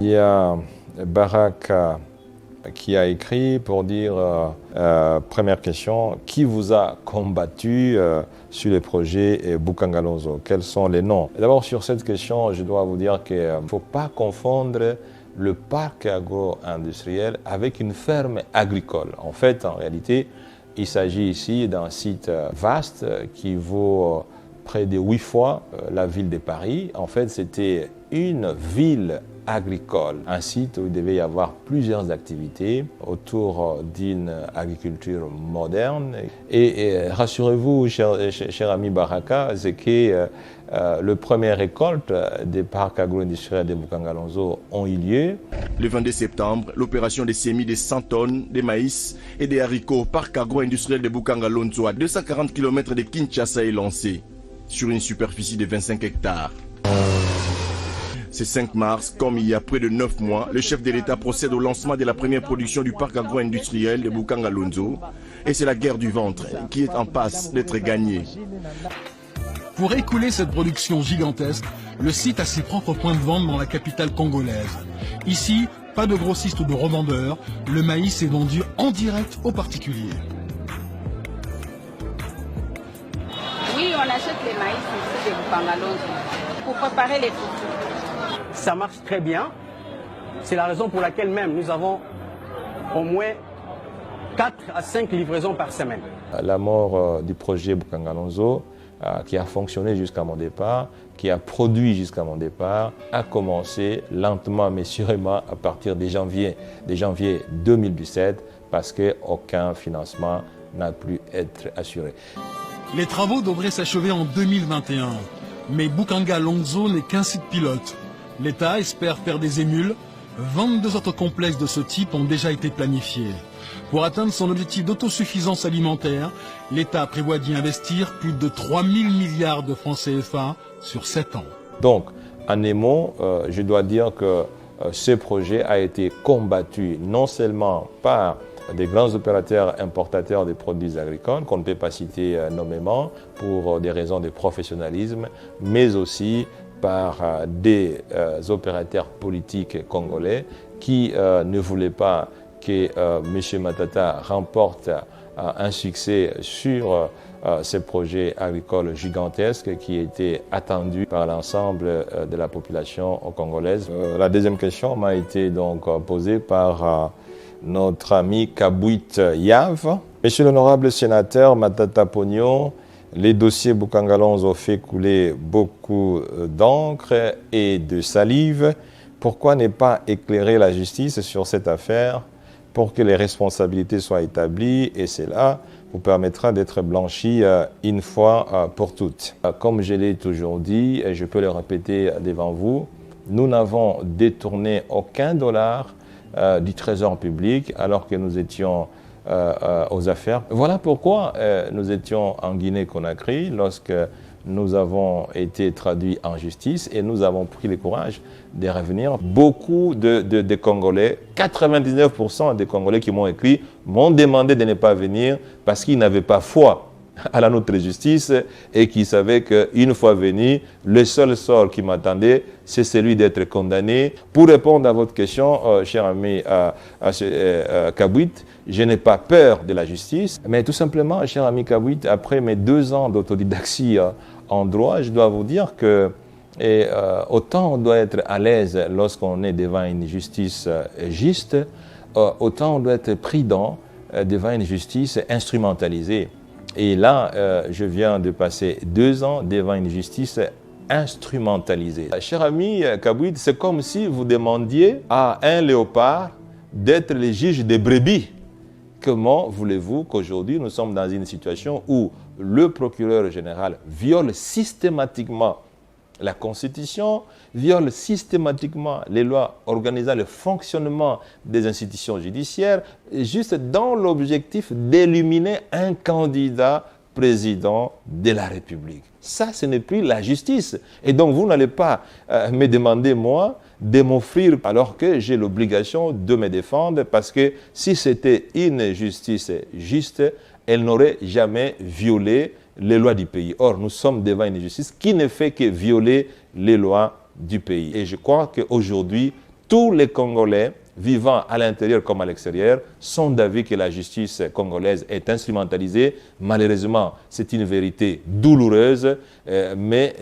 Il y a Baraka qui a écrit pour dire, première question, qui vous a combattu sur les projets Bukanga Lonzo? Quels sont les noms? D'abord, sur cette question, je dois vous dire qu'il ne faut pas confondre le parc agro-industriel avec une ferme agricole. En fait, en réalité, il s'agit ici d'un site vaste qui vaut près de 8 fois la ville de Paris. En fait, c'était une ville agricole, un site où il devait y avoir plusieurs activités autour d'une agriculture moderne. Et rassurez-vous, cher ami Baraka, c'est que les premières récoltes des parcs agro-industriels de Bukanga Lonzo ont eu lieu. Le 22 septembre, l'opération des semis de 100 tonnes de maïs et des haricots au parc agro-industriel de Bukanga Lonzo à 240 km de Kinshasa est lancée sur une superficie de 25 hectares. Ce 5 mars, comme il y a près de 9 mois, le chef de l'État procède au lancement de la première production du parc agro-industriel de Bukanga Lonzo. Et c'est la guerre du ventre qui est en passe d'être gagnée. Pour écouler cette production gigantesque, le site a ses propres points de vente dans la capitale congolaise. Ici, pas de grossistes ou de revendeurs, le maïs est vendu en direct aux particuliers. Oui, on achète les maïs ici de Bukanga Lonzo pour préparer les fourfous. Ça marche très bien. C'est la raison pour laquelle même nous avons au moins 4 à 5 livraisons par semaine. La mort du projet Bukanga Lonzo, qui a fonctionné jusqu'à mon départ, qui a produit jusqu'à mon départ, a commencé lentement mais sûrement à partir de janvier 2017 parce qu'aucun financement n'a pu être assuré. Les travaux devraient s'achever en 2021, mais Bukanga Lonzo n'est qu'un site pilote. L'État espère faire des émules. 22 autres complexes de ce type ont déjà été planifiés. Pour atteindre son objectif d'autosuffisance alimentaire, l'État prévoit d'y investir plus de 3 000 milliards de francs CFA sur 7 ans. Donc, en un mot, je dois dire que ce projet a été combattu non seulement par des grands opérateurs importateurs de produits agricoles, qu'on ne peut pas citer nommément pour des raisons de professionnalisme, mais aussi par des opérateurs politiques congolais qui ne voulaient pas que M. Matata remporte un succès sur ces projets agricoles gigantesques qui étaient attendus par l'ensemble de la population congolaise. La deuxième question m'a été donc posée par notre ami Kabouit Yav. Monsieur l'honorable sénateur Matata Pognon, les dossiers Bukanga Lonzo ont fait couler beaucoup d'encre et de salive. Pourquoi ne pas éclairer la justice sur cette affaire pour que les responsabilités soient établies et cela vous permettra d'être blanchi une fois pour toutes. Comme je l'ai toujours dit, et je peux le répéter devant vous, nous n'avons détourné aucun dollar du trésor public alors que nous étions aux affaires. Voilà pourquoi nous étions en Guinée-Conakry lorsque nous avons été traduits en justice et nous avons pris le courage de revenir. Beaucoup de Congolais, 99% des Congolais qui m'ont écrit, m'ont demandé de ne pas venir parce qu'ils n'avaient pas foi à notre justice et qui savaient qu'une fois venu, le seul sort qui m'attendait, c'est celui d'être condamné. Pour répondre à votre question, cher ami Kabouit, je n'ai pas peur de la justice, mais tout simplement, cher ami Kabouit, après mes 2 ans d'autodidaxie en droit, je dois vous dire que autant on doit être à l'aise lorsqu'on est devant une justice juste, autant on doit être prudent devant une justice instrumentalisée. Et là, je viens de passer 2 ans devant une justice instrumentalisée. Cher ami Kabouit, c'est comme si vous demandiez à un léopard d'être le juge des brebis. Comment voulez-vous qu'aujourd'hui nous sommes dans une situation où le procureur général viole systématiquement la Constitution, viole systématiquement les lois organisant le fonctionnement des institutions judiciaires, juste dans l'objectif d'éliminer un candidat président de la République. Ça, ce n'est plus la justice. Et donc, vous n'allez pas me demander, moi, de m'offrir alors que j'ai l'obligation de me défendre parce que si c'était une justice juste, elle n'aurait jamais violé les lois du pays. Or, nous sommes devant une justice qui ne fait que violer les lois du pays. Et je crois qu'aujourd'hui, tous les Congolais, vivant à l'intérieur comme à l'extérieur, sont d'avis que la justice congolaise est instrumentalisée. Malheureusement, c'est une vérité douloureuse, mais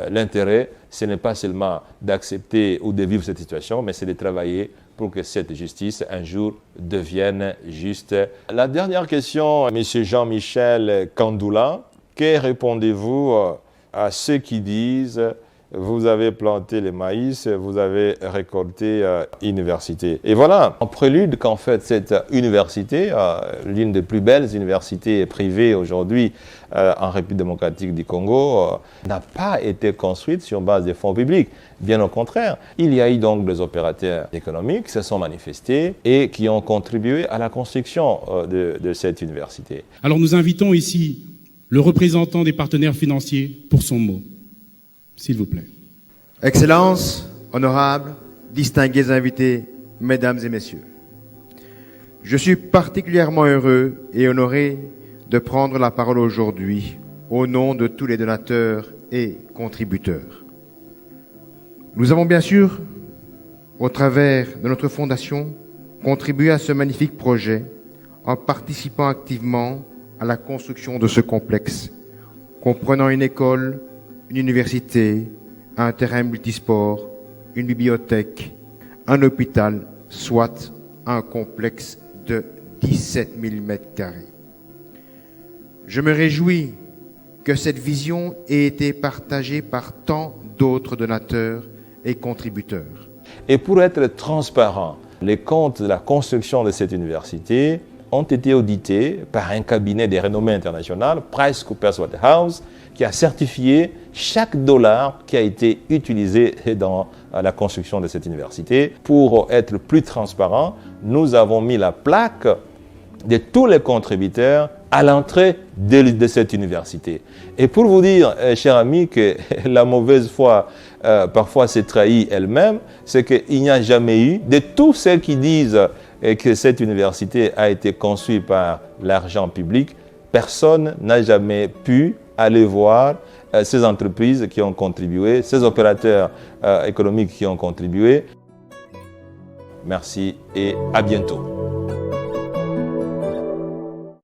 l'intérêt, ce n'est pas seulement d'accepter ou de vivre cette situation, mais c'est de travailler pour que cette justice, un jour, devienne juste. La dernière question, M. Jean-Michel Kandoula, que répondez-vous à ceux qui disent vous avez planté les maïs, vous avez récolté université. Et voilà, en prélude qu'en fait cette université, l'une des plus belles universités privées aujourd'hui en République démocratique du Congo, n'a pas été construite sur base des fonds publics. Bien au contraire, il y a eu donc des opérateurs économiques qui se sont manifestés et qui ont contribué à la construction de cette université. Alors nous invitons ici le représentant des partenaires financiers pour son mot. S'il vous plaît. Excellences, honorables, distingués invités, mesdames et messieurs, je suis particulièrement heureux et honoré de prendre la parole aujourd'hui au nom de tous les donateurs et contributeurs. Nous avons bien sûr, au travers de notre fondation, contribué à ce magnifique projet en participant activement à la construction de ce complexe, comprenant une école, une université, un terrain multisport, une bibliothèque, un hôpital, soit un complexe de 17 000 m². Je me réjouis que cette vision ait été partagée par tant d'autres donateurs et contributeurs. Et pour être transparent, les comptes de la construction de cette université ont été audités par un cabinet de renommée internationale, PricewaterhouseCoopers, qui a certifié chaque dollar qui a été utilisé dans la construction de cette université. Pour être plus transparent, nous avons mis la plaque de tous les contributeurs à l'entrée de cette université. Et pour vous dire, chers amis, que la mauvaise foi parfois s'est trahie elle-même, c'est qu'il n'y a jamais eu, de tous ceux qui disent que cette université a été construite par l'argent public, personne n'a jamais pu aller voir ces entreprises qui ont contribué, ces opérateurs économiques qui ont contribué. Merci et à bientôt.